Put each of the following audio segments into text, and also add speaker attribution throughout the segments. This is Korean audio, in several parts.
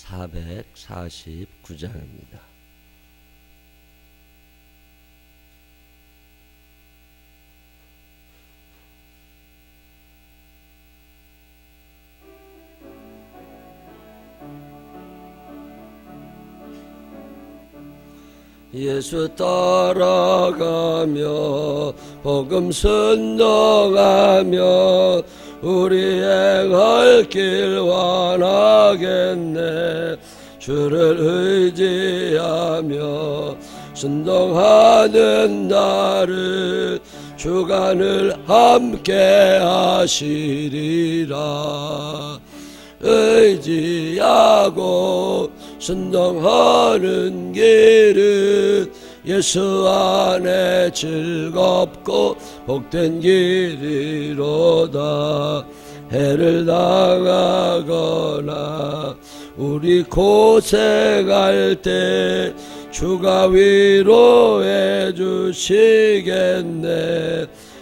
Speaker 1: 449장입니다. 예수 따라가며 복음 순종하며 우리 행할 길 완하겠네. 주를 의지하며 순종하는 나를 주간을 함께 하시리라. 의지하고 순종하는 길은 예수 안에 즐겁고 복된 길이로다. 해를 당하거나 우리 고생할 때 주가 위로해 주시겠네.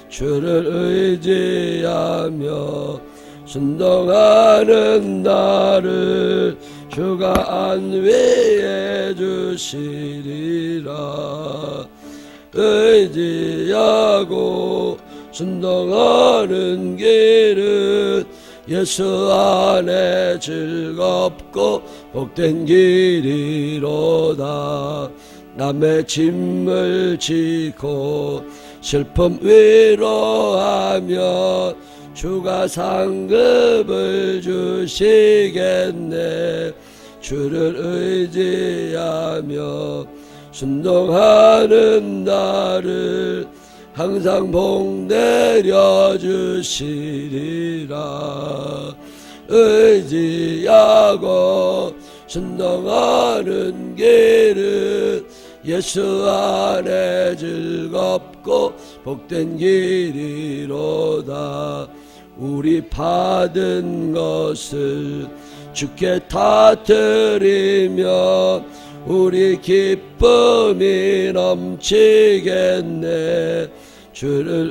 Speaker 1: 주를 의지하며 순종하는 나를 주가 안위해 주시리라. 의지하고 순종하는 길은 예수 안에 즐겁고 복된 길이로다. 남의 짐을 지고 슬픔 위로하며 주가 상급을 주시겠네. 주를 의지하며 순종하는 나를 항상 복 내려 주시리라. 의지하고 순종하는 길은 예수 안에 즐겁고 복된 길이로다. 우리 받은 것을 주께 다 드리며 우리 기쁨이 넘치겠네. 주를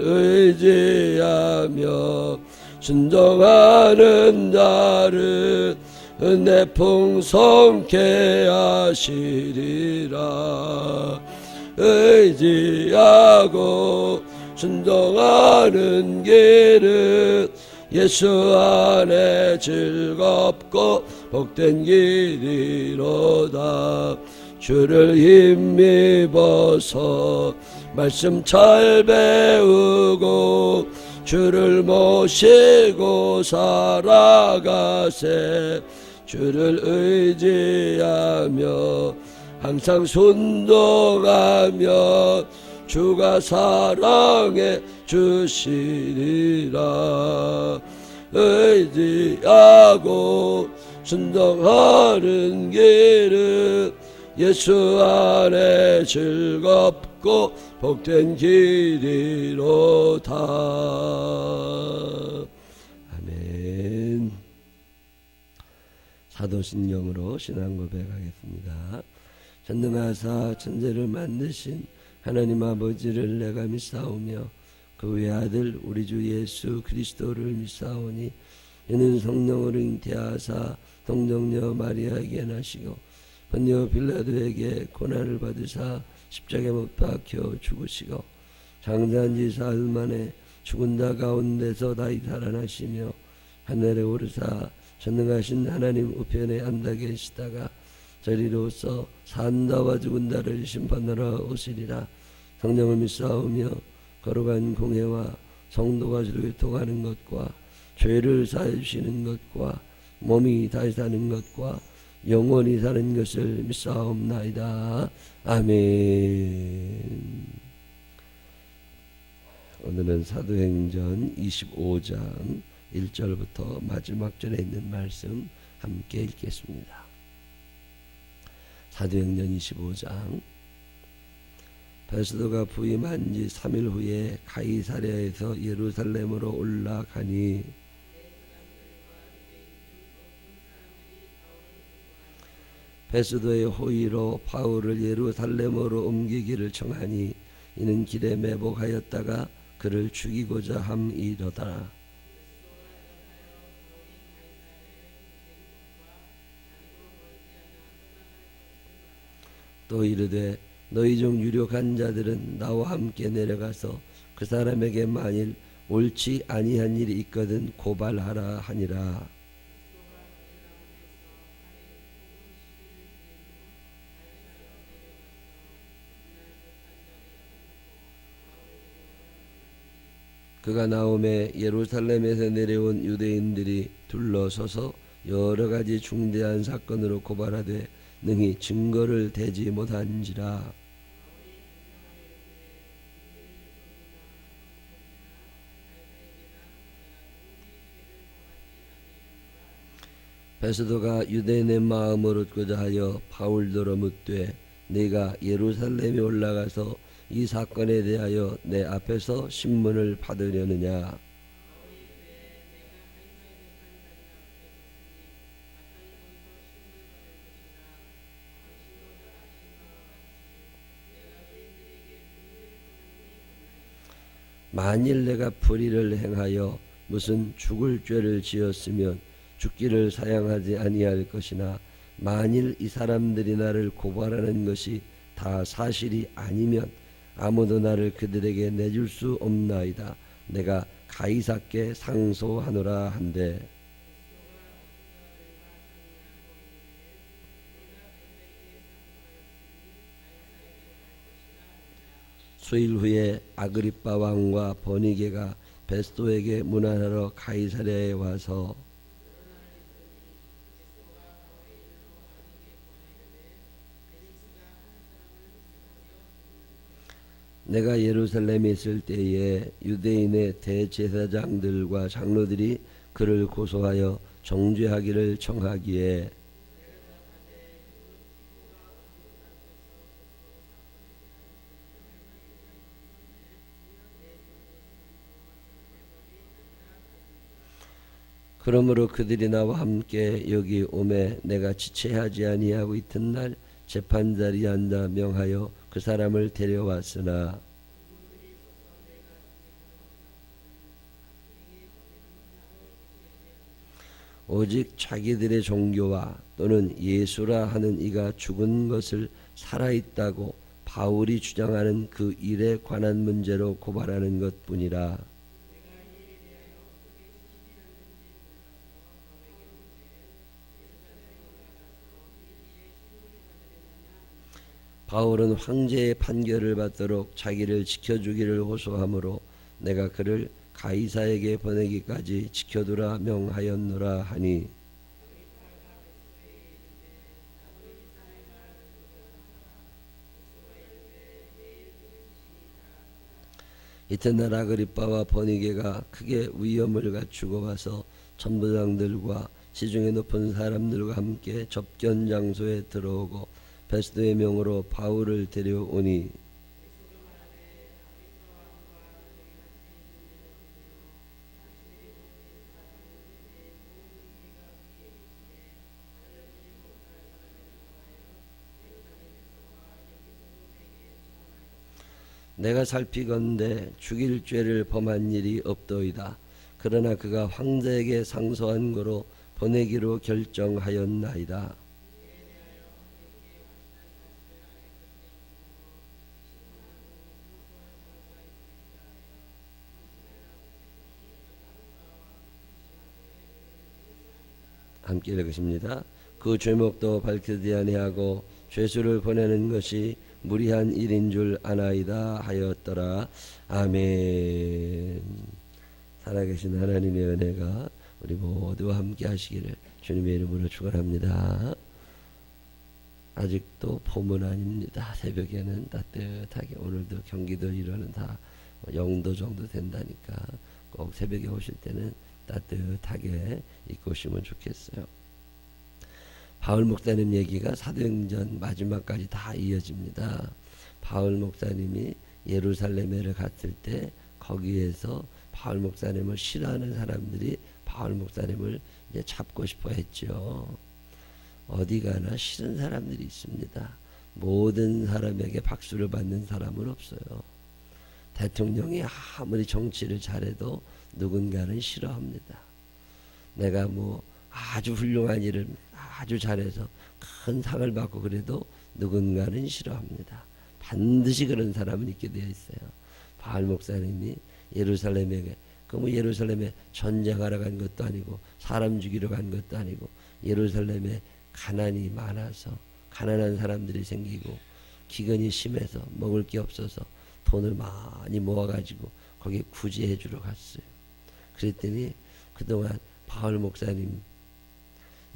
Speaker 1: 의지하며 순종하는 자를 은혜 풍성케 하시리라. 의지하고 순종하는 길은 예수 안에 즐겁고 복된 길이로다. 주를 힘입어서 말씀 잘 배우고 주를 모시고 살아가세. 주를 의지하며 항상 순종하며 주가 사랑해 주시리라. 의지하고 순종하는 길은 예수 안에 즐겁고 복된 길이로다. 아멘. 사도신경으로 신앙 고백하겠습니다. 전능하사 천지를 만드신 하나님 아버지를 내가 믿사오며 그 외아들 우리 주 예수 그리스도를 믿사오니 이는 성령으로 잉태하사 동정녀 마리아에게 나시고 본요 빌라도에게 고난을 받으사 십자가에 못 박혀 죽으시고 장사한 지 사흘 만에 죽은 자 가운데서 다시 살아나시며 하늘에 오르사 전능하신 하나님 우편에 앉아 계시다가 저리로서 산 자와 죽은 자를 심판하러 오시리라. 성령을 믿사오며 거룩한 공회와 성도가 서로 교통하는 것과 죄를 사해 주시는 것과 몸이 다시 사는 것과 영원히 사는 것을 믿사옵나이다. 아멘. 오늘은 사도행전 25장 1절부터 마지막 절에 있는 말씀 함께 읽겠습니다. 사도행전 25장. 베스도가 부임한 지 3일 후에 가이사랴에서 예루살렘으로 올라가니 베스도의 호의로 바울을 예루살렘으로 옮기기를 청하니 이는 길에 매복하였다가 그를 죽이고자 함이로다. 또 이르되 너희 중 유력한 자들은 나와 함께 내려가서 그 사람에게 만일 옳지 아니한 일이 있거든 고발하라 하니라. 그가 나오매 예루살렘에서 내려온 유대인들이 둘러서서 여러 가지 중대한 사건으로 고발하되 능히 증거를 대지 못한지라. 베스도가 유대인의 마음을 얻고자 하여 바울더러 묻되 네가 예루살렘에 올라가서 이 사건에 대하여 내 앞에서 신문을 받으려느냐. 만일 내가 불의를 행하여 무슨 죽을 죄를 지었으면 죽기를 사양하지 아니할 것이나 만일 이 사람들이 나를 고발하는 것이 다 사실이 아니면 아무도 나를 그들에게 내줄 수 없나이다. 내가 가이사께 상소하노라 한대. 수일 후에 아그리빠 왕과 버니게가 베스도에게 문안하러 가이사랴에 와서 내가 예루살렘에 있을 때에 유대인의 대제사장들과 장로들이 그를 고소하여 정죄하기를 청하기에 그러므로 그들이 나와 함께 여기 오매 내가 지체하지 아니하고 이튿날 재판자리에 앉아 명하여 그 사람을 데려왔으나 오직 자기들의 종교와 또는 예수라 하는 이가 죽은 것을 살아있다고 바울이 주장하는 그 일에 관한 문제로 고발하는 것뿐이라. 바울은 황제의 판결을 받도록 자기를 지켜주기를 호소하므로 내가 그를 가이사에게 보내기까지 지켜두라 명하였노라 하니 이튿날 아그리빠와 버니게가 크게 위험을 갖추고 와서 천부장들과 시중에 높은 사람들과 함께 접견 장소에 들어오고 베스도의 명으로 바울을 데려오니 내가 살피건대 죽일 죄를 범한 일이 없도이다. 그러나 그가 황제에게 상소한 거로 보내기로 결정하였나이다. 함께 읽으십니다. 그 죄목도 밝히지 아니하고 죄수를 보내는 것이 무리한 일인 줄 아나이다 하였더라. 아멘. 살아계신 하나님의 은혜가 우리 모두와 함께 하시기를 주님의 이름으로 축원합니다. 아직도 봄은 아닙니다. 새벽에는 따뜻하게 오늘도 경기도 이러는 다 0도 정도 된다니까 꼭 새벽에 오실 때는 따뜻하게 입고 오시면 좋겠어요. 바울 목사님 얘기가 사도행전 마지막까지 다 이어집니다. 바울 목사님이 예루살렘에 갔을 때 거기에서 바울 목사님을 싫어하는 사람들이 바울 목사님을 이제 잡고 싶어 했죠. 어디 가나 싫은 사람들이 있습니다. 모든 사람에게 박수를 받는 사람은 없어요. 대통령이 아무리 정치를 잘해도 누군가는 싫어합니다. 내가 뭐 아주 훌륭한 일을 아주 잘해서 큰 상을 받고 그래도 누군가는 싫어합니다. 반드시 그런 사람은 있게 되어 있어요. 바울 목사님이 예루살렘에 예루살렘에 전쟁하러 간 것도 아니고 사람 죽이러 간 것도 아니고 예루살렘에 가난이 많아서 가난한 사람들이 생기고 기근이 심해서 먹을 게 없어서 돈을 많이 모아가지고 거기에 구제해 주러 갔어요. 그랬더니 그동안 바울 목사님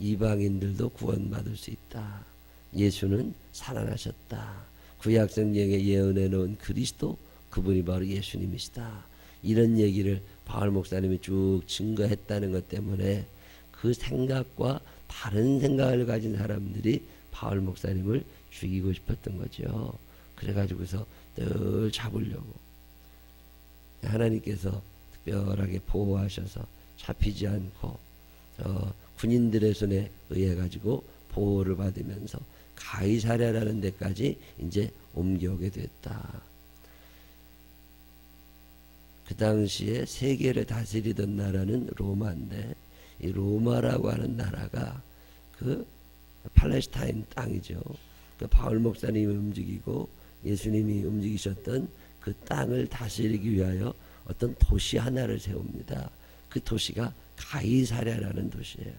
Speaker 1: 이방인들도 구원받을 수 있다. 예수는 살아나셨다. 구약 성경에 예언해 놓은 그리스도 그분이 바로 예수님이시다. 이런 얘기를 바울 목사님이 쭉 증거했다는 것 때문에 그 생각과 다른 생각을 가진 사람들이 바울 목사님을 죽이고 싶었던 거죠. 그래가지고서 늘 잡으려고 하나님께서 특별하게 보호하셔서 잡히지 않고 군인들의 손에 의해 가지고 보호를 받으면서 가이사랴라는 데까지 이제 옮겨오게 됐다. 그 당시에 세계를 다스리던 나라는 로마인데 이 로마라고 하는 나라가 그 팔레스타인 땅이죠. 그 바울 목사님이 움직이고 예수님이 움직이셨던 그 땅을 다스리기 위하여 어떤 도시 하나를 세웁니다. 그 도시가 가이사랴라는 도시예요.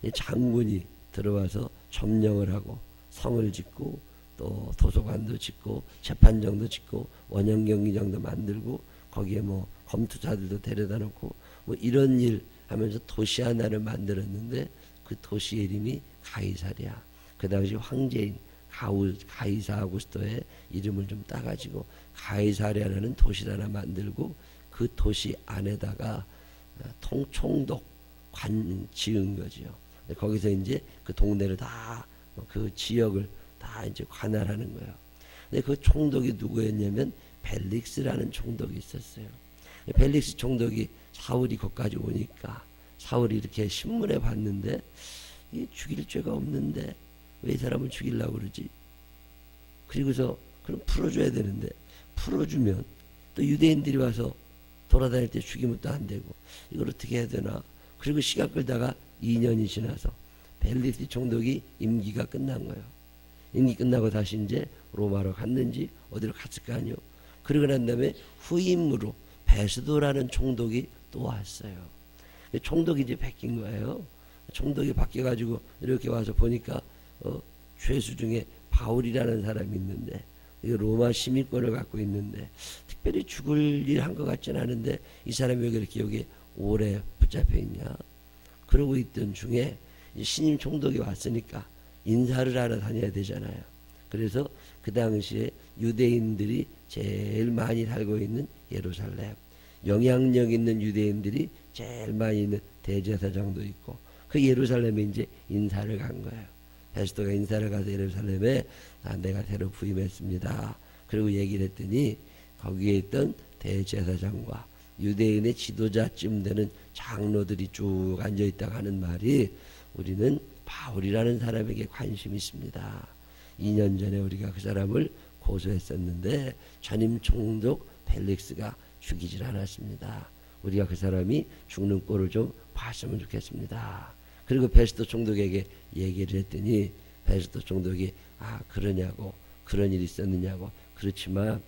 Speaker 1: 이 장군이 들어와서 점령을 하고 성을 짓고 또 도서관도 짓고 재판정도 짓고 원형 경기장도 만들고 거기에 뭐 검투사들도 데려다 놓고 뭐 이런 일 하면서 도시 하나를 만들었는데 그 도시의 이름이 가이사랴. 그 당시 황제인 가이사 아우구스토의 이름을 좀 따가지고 가이사랴라는 도시를 하나 만들고 그 도시 안에다가 총독 관 지은 거지요. 거기서 이제 그 동네를 다 그 지역을 다 이제 관할하는 거예요. 근데 그 총독이 누구였냐면 벨릭스라는 총독이 있었어요. 벨릭스 총독이 사울이 거기까지 오니까 사울이 이렇게 신문에 봤는데 이 죽일 죄가 없는데 왜 이 사람을 죽이려고 그러지? 그리고서 그럼 풀어줘야 되는데 풀어주면 또 유대인들이 와서 돌아다닐 때 죽이면 또 안 되고 이걸 어떻게 해야 되나? 그리고 시간 끌다가 2년이 지나서 벨릭스 총독이 임기가 끝난 거예요. 임기 끝나고 다시 이제 로마로 갔는지 어디로 갔을 거 아니요. 그러고 난 다음에 후임으로 베스도라는 총독이 또 왔어요. 총독이 이제 바뀐 거예요. 총독이 바뀌어가지고 이렇게 와서 보니까 죄수 중에 바울이라는 사람이 있는데 로마 시민권을 갖고 있는데 특별히 죽을 일 한 것 같지는 않은데 이 사람이 왜 그렇게 여기 오래 붙잡혀 있냐. 그러고 있던 중에 신임 총독이 왔으니까 인사를 하러 다녀야 되잖아요. 그래서 그 당시에 유대인들이 제일 많이 살고 있는 예루살렘, 영향력 있는 유대인들이 제일 많이 있는 대제사장도 있고 그 예루살렘에 이제 인사를 간 거예요. 베스도가 인사를 가서 예루살렘에 내가 새로 부임했습니다. 그리고 얘기를 했더니 거기에 있던 대제사장과 유대인의 지도자쯤 되는 장로들이 쭉 앉아있다가 하는 말이 우리는 바울이라는 사람에게 관심이 있습니다. 2년 전에 우리가 그 사람을 고소했었는데 전임 총독 벨릭스가 죽이질 않았습니다. 우리가 그 사람이 죽는 꼴을 좀 봤으면 좋겠습니다. 그리고 베스도 총독에게 얘기를 했더니 베스도 총독이 그러냐고 그런 일이 있었느냐고 그렇지만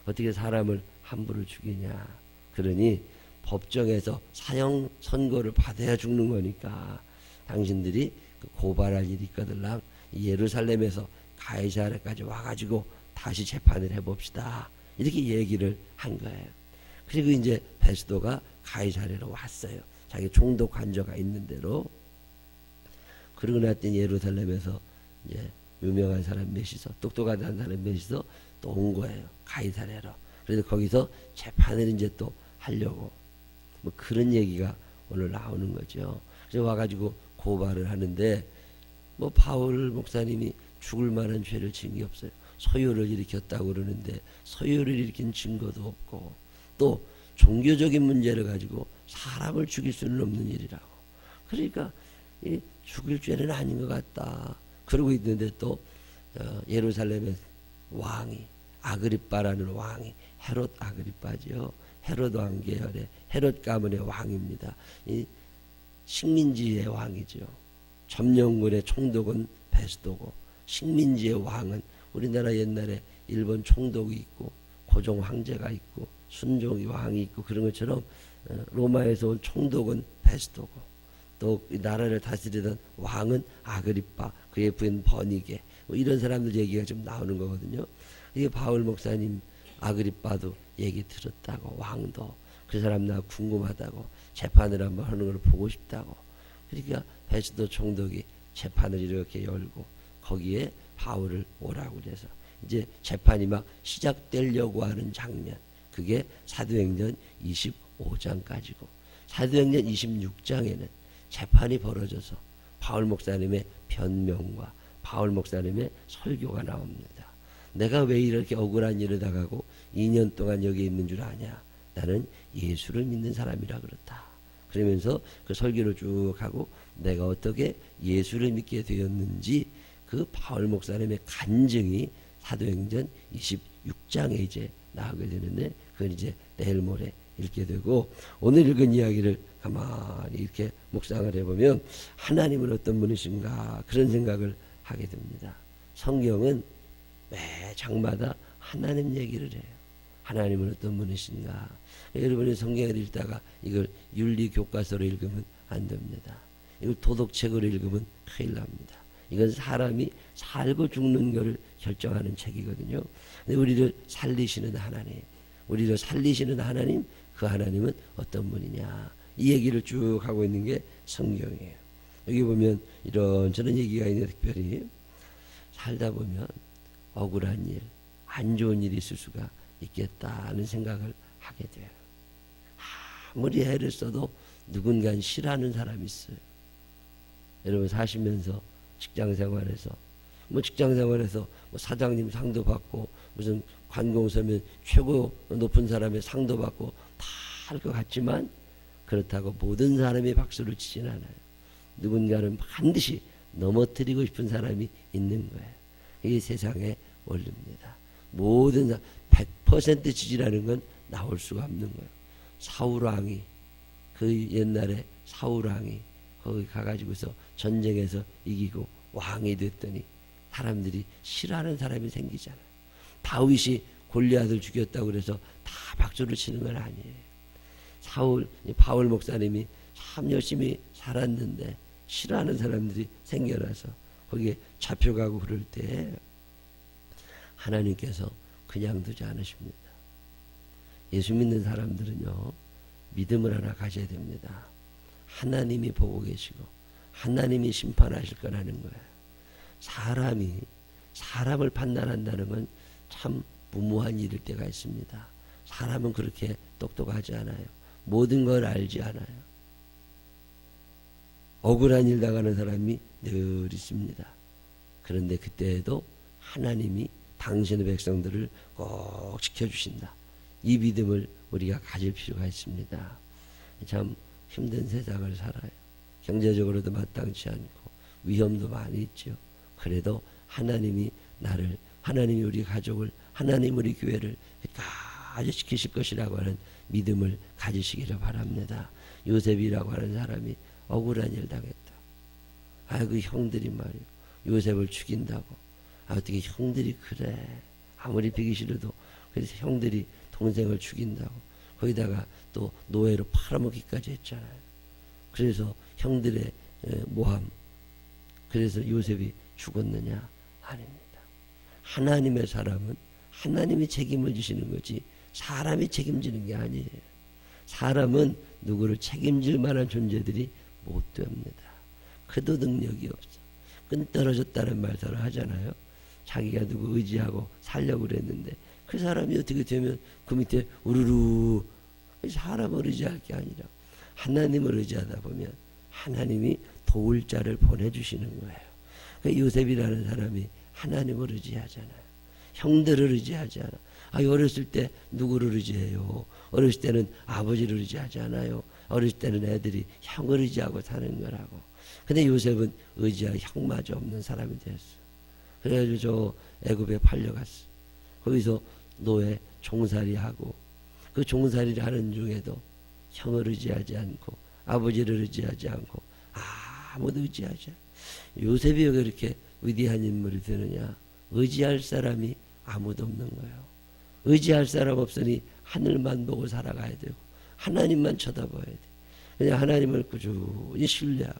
Speaker 1: 어떻게 사람을 함부로 죽이냐 그러니 법정에서 사형 선고를 받아야 죽는 거니까 당신들이 고발할 일이 있거들랑 예루살렘에서 가이사랴까지 와가지고 다시 재판을 해봅시다 이렇게 얘기를 한 거예요. 그리고 이제 베스도가 가이사랴로 왔어요. 자기 총독 관저가 있는 대로. 그러고 났더니 예루살렘에서 이제 유명한 사람 몇이서 똑똑한 사람 몇이서 또 온 거예요. 가이사랴로. 그래서 거기서 재판을 이제 또 하려고 뭐 그런 얘기가 오늘 나오는 거죠. 그래서 와가지고 고발을 하는데 뭐 바울 목사님이 죽을 만한 죄를 지은 게 없어요. 소요를 일으켰다고 그러는데 소요를 일으킨 증거도 없고 또 종교적인 문제를 가지고 사람을 죽일 수는 없는 일이라고. 그러니까 이 죽일 죄는 아닌 것 같다. 그러고 있는데 또 예루살렘의 왕이 아그리빠라는 왕이 헤롯 아그리빠죠. 헤롯 왕 계열의 헤롯 가문의 왕입니다. 이 식민지의 왕이죠. 점령군의 총독은 베스도고 식민지의 왕은 우리나라 옛날에 일본 총독이 있고 고종 황제가 있고 순종이 왕이 있고 그런 것처럼 로마에서 온 총독은 베스도고 또 이 나라를 다스리던 왕은 아그리빠 그의 부인 버니게 뭐 이런 사람들 얘기가 좀 나오는 거거든요. 이게 바울 목사님 아그리빠도 얘기 들었다고 왕도 그 사람 나 궁금하다고 재판을 한번 하는 걸 보고 싶다고 그러니까 베스도 총독이 재판을 이렇게 열고 거기에 바울을 오라고 그래서 이제 재판이 막 시작되려고 하는 장면 그게 사도행전 25장까지고 사도행전 26장에는 재판이 벌어져서 바울 목사님의 변명과 바울 목사님의 설교가 나옵니다. 내가 왜 이렇게 억울한 일을 당하고 2년 동안 여기 있는 줄 아냐. 나는 예수를 믿는 사람이라 그렇다. 그러면서 그 설교를 쭉 하고 내가 어떻게 예수를 믿게 되었는지 그 바울 목사님의 간증이 사도행전 26장에 이제 나오게 되는데 그건 이제 내일 모레 읽게 되고 오늘 읽은 이야기를 가만히 이렇게 묵상을 해보면 하나님은 어떤 분이신가 그런 생각을 하게 됩니다. 성경은 매 장마다 하나님 얘기를 해요. 하나님은 어떤 분이신가. 여러분이 성경을 읽다가 이걸 윤리교과서로 읽으면 안 됩니다. 이걸 도덕책으로 읽으면 큰일 납니다. 이건 사람이 살고 죽는 것을 결정하는 책이거든요. 근데 우리를 살리시는 하나님, 우리를 살리시는 하나님, 그 하나님은 어떤 분이냐. 이 얘기를 쭉 하고 있는 게 성경이에요. 여기 보면 이런저런 얘기가 있는데 특별히 살다 보면 억울한 일, 안 좋은 일이 있을 수가 있겠다는 생각을 하게 돼요. 아무리 애를 써도 누군가는 싫어하는 사람이 있어요. 여러분 사시면서 직장생활에서 뭐 사장님 상도 받고 무슨 관공서면 최고 높은 사람의 상도 받고 다 할 것 같지만 그렇다고 모든 사람이 박수를 치진 않아요. 누군가는 반드시 넘어뜨리고 싶은 사람이 있는 거예요. 이게 세상의 원리입니다. 모든 100% 지지라는 건 나올 수가 없는 거예요. 사울왕이 그 옛날에 사울왕이 거기 가가지고서 전쟁에서 이기고 왕이 됐더니 사람들이 싫어하는 사람이 생기잖아요. 다윗이 골리앗을 죽였다고 그래서 다 박수를 치는 건 아니에요. 바울 목사님이 참 열심히 살았는데 싫어하는 사람들이 생겨나서 거기에 잡혀가고 그럴 때 하나님께서 그냥 두지 않으십니다. 예수 믿는 사람들은요 믿음을 하나 가져야 됩니다. 하나님이 보고 계시고 하나님이 심판하실 거라는 거예요. 사람이 사람을 판단한다는 건 참 무모한 일일 때가 있습니다. 사람은 그렇게 똑똑하지 않아요. 모든 걸 알지 않아요. 억울한 일 당하는 사람이 늘 있습니다. 그런데 그때에도 하나님이 당신의 백성들을 꼭 지켜주신다. 이 믿음을 우리가 가질 필요가 있습니다. 참 힘든 세상을 살아요. 경제적으로도 마땅치 않고 위험도 많이 있죠. 그래도 하나님이 나를, 하나님이 우리 가족을, 하나님 우리 교회를 끝까지 지키실 것이라고 하는 믿음을 가지시기를 바랍니다. 요셉이라고 하는 사람이 억울한 일 당했다. 그 형들이 말이요 요셉을 죽인다고. 어떻게 형들이 그래. 아무리 비기 싫어도 그래서 형들이 동생을 죽인다고. 거기다가 또 노예로 팔아먹기까지 했잖아요. 그래서 형들의 모함. 그래서 요셉이 죽었느냐? 아닙니다. 하나님의 사람은 하나님이 책임을 지시는 거지 사람이 책임지는 게 아니에요. 사람은 누구를 책임질 만한 존재들이 못 됩니다. 그도 능력이 없어. 끈 떨어졌다는 말 서로 하잖아요. 자기가 누구 의지하고 살려고 그랬는데 그 사람이 어떻게 되면 그 밑에 우르르 사람을 의지할 게 아니라 하나님을 의지하다 보면 하나님이 도울 자를 보내주시는 거예요. 그 요셉이라는 사람이 하나님을 의지하잖아요. 형들을 의지하지 않아. 어렸을 때 누구를 의지해요? 어렸을 때는 아버지를 의지하지 않아요. 어렸을 때는 애들이 형을 의지하고 사는 거라고. 근데 요셉은 의지할 형마저 없는 사람이 됐어. 그래가지고 저 애굽에 팔려갔어. 거기서 노예 종살이하고 그 종살이를 하는 중에도 형을 의지하지 않고 아버지를 의지하지 않고 아무도 의지하지 않아. 요셉이 왜 그렇게 위대한 인물이 되느냐? 의지할 사람이 아무도 없는 거예요. 의지할 사람 없으니 하늘만 보고 살아가야 되고 하나님만 쳐다봐야 돼. 그냥 하나님을 꾸준히 신뢰하고.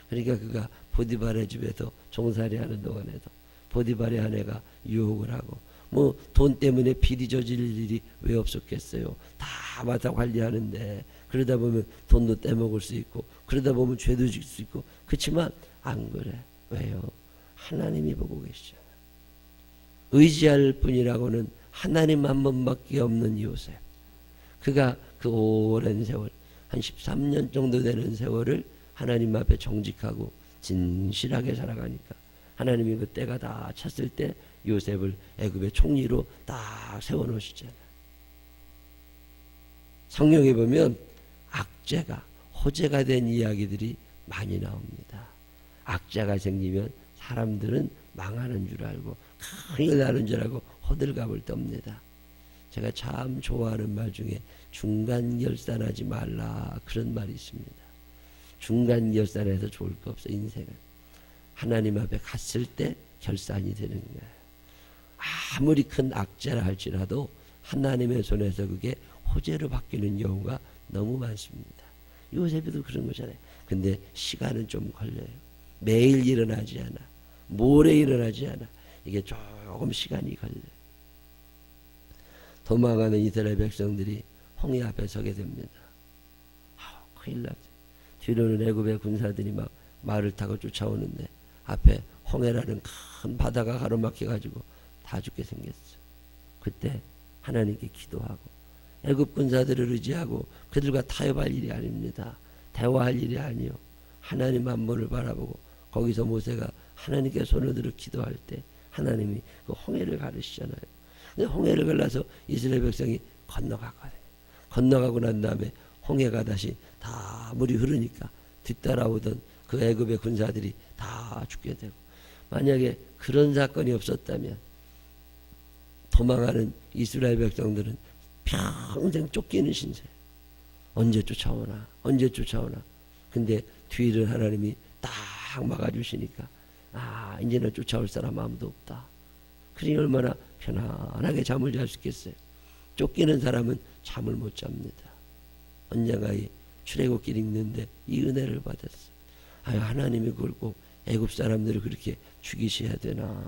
Speaker 1: 그러니까 그가 보디발의 집에서 종살이하는 동안에도 보디발의 아내가 유혹을 하고 뭐 돈 때문에 비리 저질 일이 왜 없었겠어요. 다 맡아 관리하는데 그러다 보면 돈도 떼먹을 수 있고 그러다 보면 죄도 질 수 있고 그렇지만 안 그래. 왜요? 하나님이 보고 계시잖아요. 의지할 분이라고는 하나님 한 번밖에 없는 요셉. 그가 그 오랜 세월 한 13년 정도 되는 세월을 하나님 앞에 정직하고 진실하게 살아가니까 하나님이 그 때가 다 찼을 때 요셉을 애굽의 총리로 딱 세워놓으시잖아요. 성경에 보면 악재가 호재가 된 이야기들이 많이 나옵니다. 악재가 생기면 사람들은 망하는 줄 알고 큰일 나는 줄 알고 호들갑을 떱니다. 제가 참 좋아하는 말 중에 중간결산하지 말라 그런 말이 있습니다. 중간결산해서 좋을 거 없어. 인생은 하나님 앞에 갔을 때 결산이 되는 거예요. 아무리 큰 악재라 할지라도 하나님의 손에서 그게 호재로 바뀌는 경우가 너무 많습니다. 요셉이도 그런 거잖아요. 근데 시간은 좀 걸려요. 매일 일어나지 않아. 모레 일어나지 않아. 이게 조금 시간이 걸려요. 도망가는 이스라엘 백성들이 홍해 앞에 서게 됩니다. 큰일 났죠. 뒤로는 애굽의 군사들이 막 말을 타고 쫓아오는데 앞에 홍해라는 큰 바다가 가로막혀가지고 다 죽게 생겼어. 그때 하나님께 기도하고 애굽 군사들을 의지하고 그들과 타협할 일이 아닙니다. 대화할 일이 아니요. 하나님 한 분을 바라보고 거기서 모세가 하나님께 손을 들어 기도할 때 하나님이 그 홍해를 가르치잖아요. 근데 홍해를 갈라서 이스라엘 백성이 건너갔거든요. 건너가고 난 다음에 홍해가 다시 다 물이 흐르니까 뒤따라오던 그 애굽의 군사들이 다 죽게 되고 만약에 그런 사건이 없었다면 도망하는 이스라엘 백성들은 평생 쫓기는 신세. 언제 쫓아오나 언제 쫓아오나. 근데 뒤를 하나님이 딱 막아주시니까 이제는 쫓아올 사람 아무도 없다. 그러니 얼마나 편안하게 잠을 잘 수 있겠어요. 쫓기는 사람은 잠을 못 잡니다. 언젠가 이 출애굽길 읽는데 이 은혜를 받았어요. 하나님이 그걸 꼭 애굽 사람들을 그렇게 죽이셔야 되나.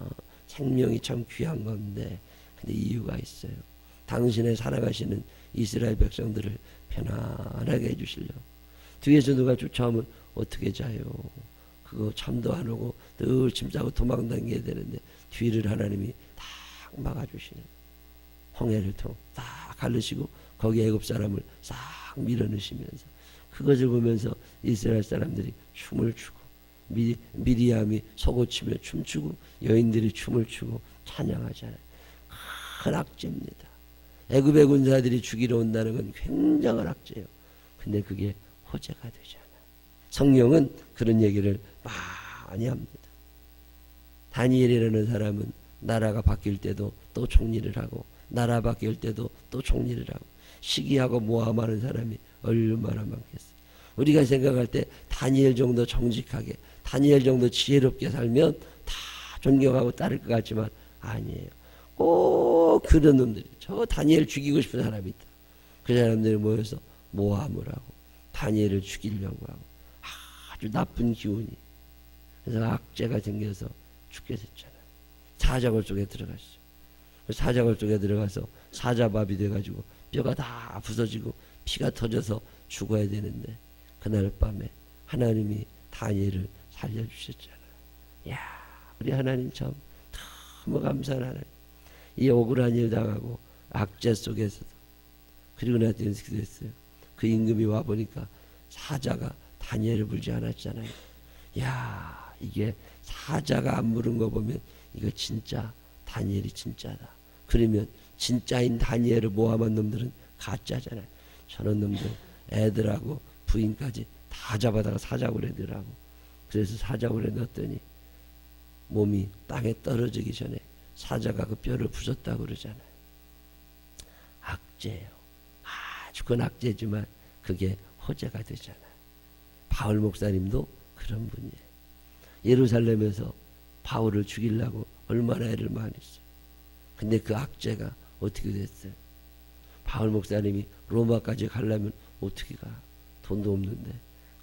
Speaker 1: 생명이 참 귀한 건데. 근데 이유가 있어요. 당신의 살아가시는 이스라엘 백성들을 편안하게 해주시려고. 뒤에서 누가 쫓아오면 어떻게 자요. 그거 잠도 안 오고 늘 짐 싸고 도망다녀야 되는데 뒤를 하나님이 딱 막아주시는. 홍해를 통 딱 가르시고 거기 애굽 사람을 싹 밀어넣으시면서 그것을 보면서 이스라엘 사람들이 춤을 추고 미리암이 속옷치며 춤추고 여인들이 춤을 추고 찬양하잖아요. 큰 악재입니다. 애굽의 군사들이 죽이러 온다는 건 굉장한 악재예요. 근데 그게 호재가 되잖아요. 성경은 그런 얘기를 많이 합니다. 다니엘이라는 사람은 나라가 바뀔 때도 또 총리를 하고 나라 바뀔 때도 또 총리를 하고 시기하고 모함하는 사람이 얼마나 많겠어요. 우리가 생각할 때 다니엘 정도 정직하게 다니엘 정도 지혜롭게 살면 다 존경하고 따를 것 같지만 아니에요. 꼭 그런 놈들이 저 다니엘 죽이고 싶은 사람이 있다. 그 사람들이 모여서 모함을 하고 다니엘을 죽이려고 하고 아주 나쁜 기운이. 그래서 악재가 생겨서 죽게 됐잖아요. 사자골 속에 들어갔어요. 사자골 속에 들어가서 사자밥이 돼가지고 뼈가 다 부서지고 피가 터져서 죽어야 되는데 그날 밤에 하나님이 다니엘을 살려주셨잖아요. 이야, 우리 하나님 참 너무 감사한 하나님. 이 억울한 일 당하고 악재 속에서도 그리고 나서 어떻게 됐어요? 그 임금이 와보니까 사자가 다니엘을 물지 않았잖아요. 야, 이게 사자가 안 물은 거 보면 이거 진짜 다니엘이 진짜다. 그러면 진짜인 다니엘을 모함한 놈들은 가짜잖아요. 저런 놈들 애들하고 부인까지 다 잡아다가 사자굴에 넣으라고. 그래서 사자굴에 넣었더니 몸이 땅에 떨어지기 전에 사자가 그 뼈를 부쉈다고 그러잖아요. 악재예요. 아주 큰 악재지만 그게 호재가 되잖아요. 바울 목사님도 그런 분이에요. 예루살렘에서 바울을 죽이려고 얼마나 애를 많이 했어요. 근데 그 악재가 어떻게 됐어요? 바울 목사님이 로마까지 가려면 어떻게 가? 돈도 없는데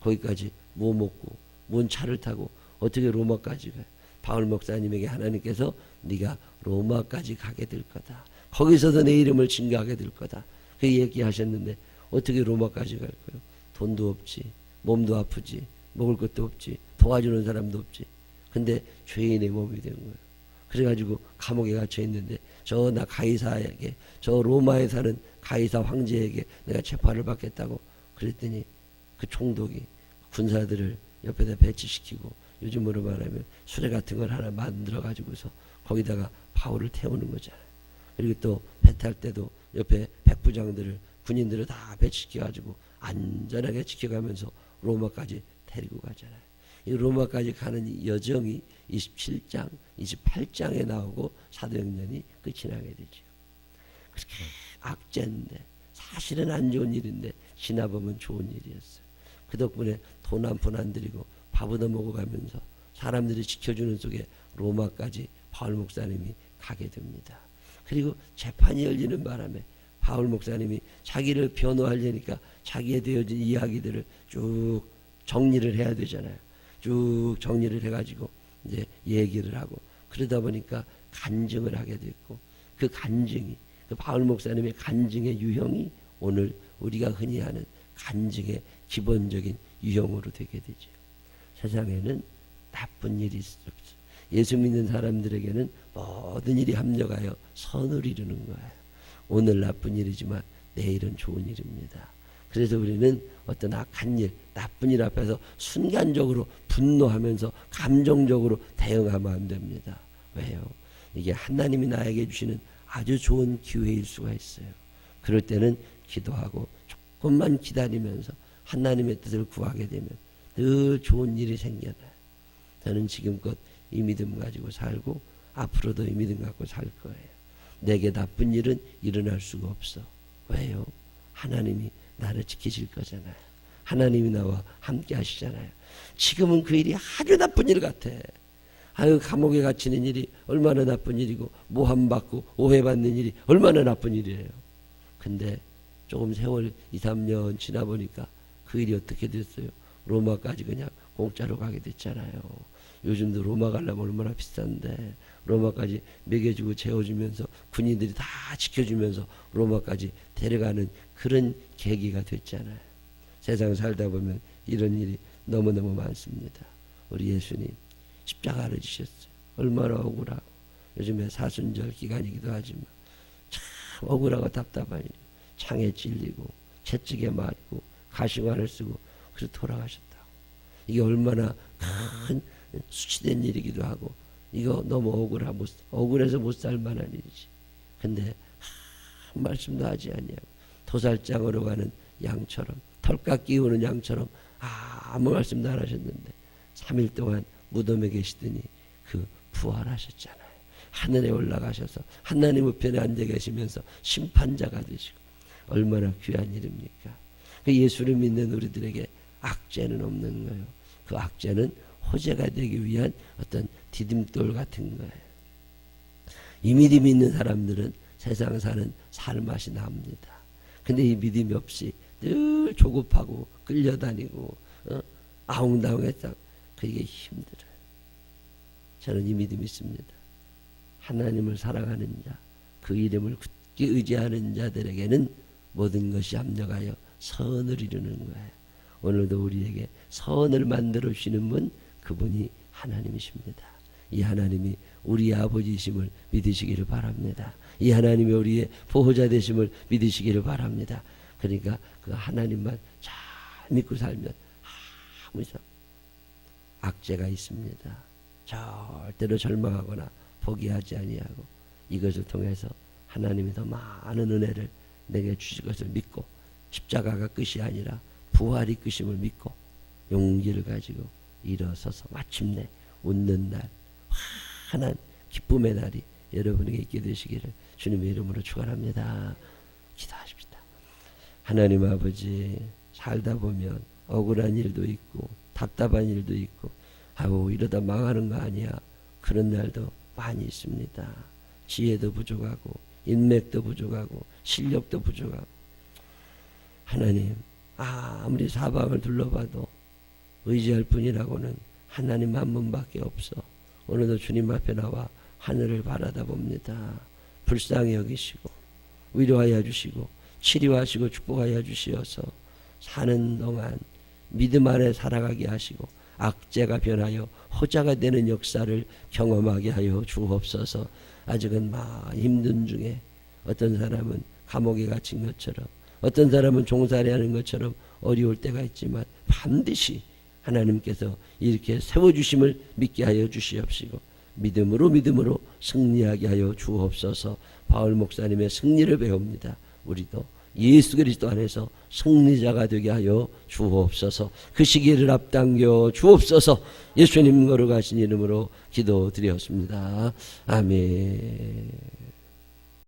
Speaker 1: 거기까지 뭐 먹고 뭔 차를 타고 어떻게 로마까지 가요? 바울 목사님에게 하나님께서 네가 로마까지 가게 될 거다. 거기서도 내 이름을 증거하게 될 거다. 그 얘기하셨는데 어떻게 로마까지 갈 거예요? 돈도 없지, 몸도 아프지, 먹을 것도 없지, 도와주는 사람도 없지. 근데 죄인의 몸이 된 거예요. 그래가지고 감옥에 갇혀 있는데 저 나 가이사에게, 저 로마에 사는 가이사 황제에게 내가 재판을 받겠다고 그랬더니 그 총독이 군사들을 옆에다 배치시키고 요즘으로 말하면 수레 같은 걸 하나 만들어 가지고서 거기다가 바울을 태우는 거잖아요. 그리고 또 배 탈 때도 옆에 백부장들을, 군인들을 다 배치시켜 가지고 안전하게 지켜가면서 로마까지 데리고 가잖아요. 이 로마까지 가는 여정이 27장, 28장에 나오고 사도행전이 끝이 나게 되죠. 그렇게 악재인데 사실은 안 좋은 일인데 지나보면 좋은 일이었어요. 그 덕분에 돈 한 푼 안 들이고 밥 얻어 먹어가면서 사람들이 지켜주는 속에 로마까지 바울 목사님이 가게 됩니다. 그리고 재판이 열리는 바람에 바울 목사님이 자기를 변호하려니까 자기에 되어진 이야기들을 쭉 정리를 해야 되잖아요. 쭉 정리를 해가지고 이제 얘기를 하고 그러다 보니까 간증을 하게 됐고 그 간증이, 그 바울 목사님의 간증의 유형이 오늘 우리가 흔히 하는 간증의 기본적인 유형으로 되게 되죠. 세상에는 나쁜 일이 없어요. 예수 믿는 사람들에게는 모든 일이 합력하여 선을 이루는 거예요. 오늘 나쁜 일이지만 내일은 좋은 일입니다. 그래서 우리는 어떤 악한 일, 나쁜 일 앞에서 순간적으로 분노하면서 감정적으로 대응하면 안 됩니다. 왜요? 이게 하나님이 나에게 주시는 아주 좋은 기회일 수가 있어요. 그럴 때는 기도하고 조금만 기다리면서 하나님의 뜻을 구하게 되면 늘 좋은 일이 생겨나요. 저는 지금껏 이 믿음 가지고 살고 앞으로도 이 믿음 갖고 살 거예요. 내게 나쁜 일은 일어날 수가 없어. 왜요? 하나님이 나를 지키실 거잖아요. 하나님이 나와 함께 하시잖아요. 지금은 그 일이 아주 나쁜 일 같아. 아유, 감옥에 갇히는 일이 얼마나 나쁜 일이고 모함받고 오해받는 일이 얼마나 나쁜 일이에요. 근데 조금 세월 2, 3년 지나 보니까 그 일이 어떻게 됐어요? 로마까지 그냥 공짜로 가게 됐잖아요. 요즘도 로마 가려면 얼마나 비싼데 로마까지 먹여주고 재워주면서 군인들이 다 지켜주면서 로마까지 데려가는 그런 계기가 됐잖아요. 세상 살다 보면 이런 일이 너무너무 많습니다. 우리 예수님 십자가를 지셨어요. 얼마나 억울하고 요즘에 사순절 기간이기도 하지만 참 억울하고 답답하니 창에 찔리고 채찍에 맞고 가시관을 쓰고 그래서 돌아가셨다고. 이게 얼마나 큰 수치된 일이기도 하고 이거 너무 억울해서 못 살 만한 일이지. 근데 한 말씀도 하지 아니하고 도살장으로 가는 양처럼 털깎 끼우는 양처럼 아무 말씀도 안 하셨는데 3일 동안 무덤에 계시더니 그 부활하셨잖아요. 하늘에 올라가셔서 하나님 우편에 앉아 계시면서 심판자가 되시고 얼마나 귀한 일입니까? 그 예수를 믿는 우리들에게 악죄는 없는 거예요. 그 악죄는 호재가 되기 위한 어떤 디딤돌 같은 거예요. 이 믿음이 있는 사람들은 세상 사는 살맛이 납니다. 근데 이 믿음이 없이 늘 조급하고 끌려다니고 아웅다웅했다. 그게 힘들어요. 저는 이 믿음이 있습니다. 하나님을 사랑하는 자, 그 이름을 굳게 의지하는 자들에게는 모든 것이 합력하여 선을 이루는 거예요. 오늘도 우리에게 선을 만들어 주시는 분, 그분이 하나님이십니다. 이 하나님이 우리의 아버지이심을 믿으시기를 바랍니다. 이 하나님이 우리의 보호자 되심을 믿으시기를 바랍니다. 그러니까 그 하나님만 잘 믿고 살면 아무 이상 악재가 있습니다. 절대로 절망하거나 포기하지 아니하고 이것을 통해서 하나님이 더 많은 은혜를 내게 주실 것을 믿고 십자가가 끝이 아니라 부활이 끝임을 믿고 용기를 가지고 일어서서 마침내 웃는 날, 환한 기쁨의 날이 여러분에게 있게 되시기를 주님의 이름으로 축원합니다. 기도하십시다. 하나님 아버지, 살다 보면 억울한 일도 있고 답답한 일도 있고 아우 이러다 망하는 거 아니야. 그런 날도 많이 있습니다. 지혜도 부족하고 인맥도 부족하고 실력도 부족하고. 하나님 아무리 사방을 둘러봐도 의지할 분이라고는 하나님 한 분밖에 없어. 오늘도 주님 앞에 나와 하늘을 바라다 봅니다. 불쌍히 여기시고 위로하여 주시고 치료하시고 축복하여 주시어서 사는 동안 믿음 안에 살아가게 하시고 악재가 변하여 호자가 되는 역사를 경험하게 하여 주옵소서. 아직은 막 힘든 중에 어떤 사람은 감옥에 갇힌 것처럼 어떤 사람은 종살이 하는 것처럼 어려울 때가 있지만 반드시 하나님께서 이렇게 세워주심을 믿게 하여 주시옵시고 믿음으로 승리하게 하여 주옵소서. 바울 목사님의 승리를 배웁니다. 우리도 예수 그리스도 안에서 승리자가 되게 하여 주옵소서. 그 시기를 앞당겨 주옵소서. 예수님 거룩하신 이름으로 기도드렸습니다. 아멘.